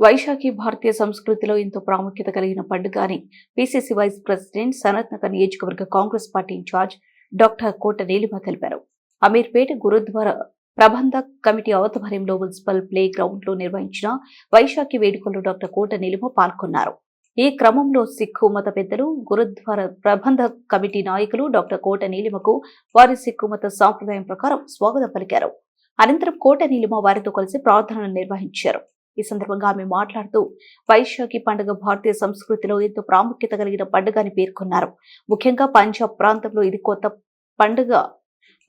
వైశాఖి భారతీయ సంస్కృతిలో ఎంతో ప్రాముఖ్యత కలిగిన పండుగ అని PCC vice president Sanath Nagar నియోజకవర్గ Congress party incharge doctor Kota Neelima తెలిపారు. అమీర్పేట్ గురుద్వారా ప్రబంధ కమిటీ ఆధ్వర్యంలో మున్సిపల్ ప్లే గ్రౌండ్ లో నిర్వహించిన వైశాఖి వేడుకల్లో డాక్టర్ కోట నీలిమ పాల్గొన్నారు. ఈ క్రమంలో సిక్కు మత పెద్దలు, గురుద్వారా ప్రబంధ కమిటీ నాయకులు డాక్టర్ కోట నీలిమకు వారి సిక్కు మత సాంప్రదాయం ప్రకారం స్వాగతం పలికారు. అనంతరం కోట నీలిమ వారితో కలిసి ప్రార్థనలు నిర్వహించారు. ఈ సందర్భంగా ఆమె మాట్లాడుతూ వైశాఖి పండుగ భారతీయ సంస్కృతిలో ఎంతో ప్రాముఖ్యత కలిగిన పండుగ అని పేర్కొన్నారు. ముఖ్యంగా పంజాబ్ ప్రాంతంలో ఇది కొత్త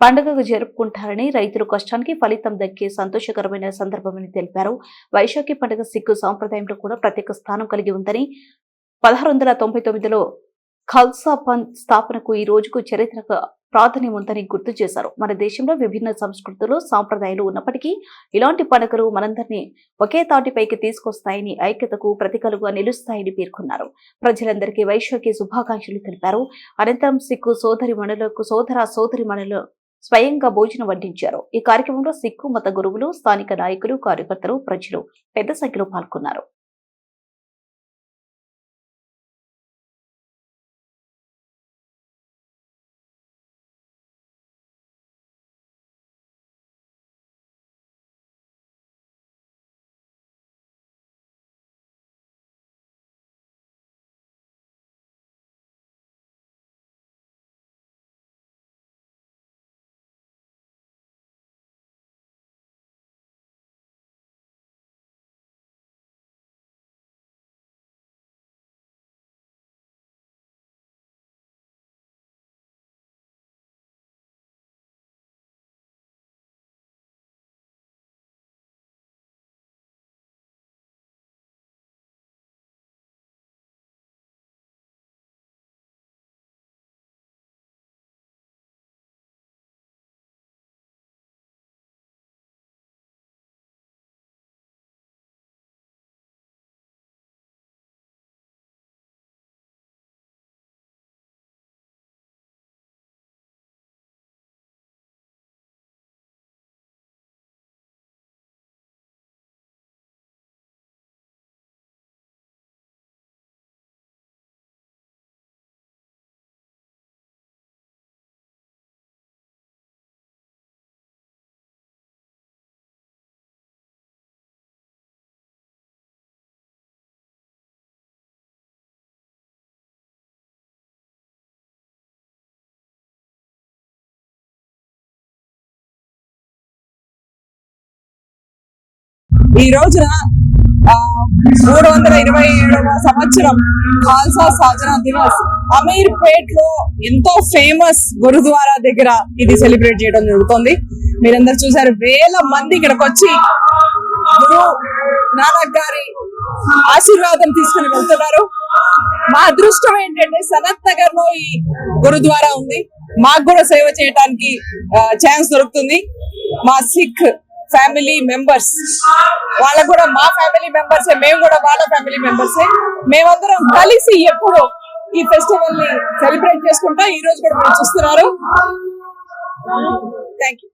పండుగగా జరుపుకుంటారని, రైతుల కష్టానికి ఫలితం దక్కే సంతోషకరమైన సందర్భమని తెలిపారు. వైశాఖి పండుగ సిక్కు సాంప్రదాయంలో కూడా ప్రత్యేక స్థానం కలిగి ఉందని, 1699లో ఖల్సా పంత్ స్థాపనకు ఈ రోజుకు చారిత్రక ప్రాధాన్యం ఉందని గుర్తు చేశారు. మన దేశంలో విభిన్న సంస్కృతులు, సాంప్రదాయాలు ఉన్నప్పటికీ ఇలాంటి పండుగలు మనందరినీ ఒకే తాటిపైకి తీసుకొస్తాయని, ఐక్యతకు ప్రతీకలుగా నిలుస్తాయని పేర్కొన్నారు. ప్రజలందరికీ వైశాఖి శుభాకాంక్షలు తెలిపారు. అనంతరం సిక్కు సోదరి స్వయంగా భోజనం వడ్డించారు. ఈ కార్యక్రమంలో సిక్కు మత గురువులు, స్థానిక నాయకులు, కార్యకర్తలు, ప్రజలు పెద్ద సంఖ్యలో పాల్గొన్నారు. ఈ రోజున 327వ సంవత్సరం ఖాల్సా సాధనా దివస్ అమీర్పేట్ లో ఎంతో ఫేమస్ గురుద్వారా దగ్గర ఇది సెలబ్రేట్ చేయడం జరుగుతుంది. మీరందరూ చూసారు, వేల మంది ఇక్కడికి వచ్చి గురు నానక్ గారి ఆశీర్వాదం తీసుకుని వెళ్తున్నారు. మా అదృష్టం ఏంటంటే సనత్ నగర్ లో ఈ గురుద్వారా ఉంది. మాకు కూడా సేవ చేయడానికి ఛాన్స్ దొరుకుతుంది. మా సిక్ ఫ్యామిలీ మెంబర్స్ వాళ్ళకు కూడా మా ఫ్యామిలీ మెంబర్సే, మేము కూడా వాళ్ళ ఫ్యామిలీ మెంబర్సే. మేమందరం కలిసి ఎప్పుడు ఈ ఫెస్టివల్ ని సెలబ్రేట్ చేసుకుంటా ఈ రోజు కూడా మీరు చూస్తున్నారు. Thank you.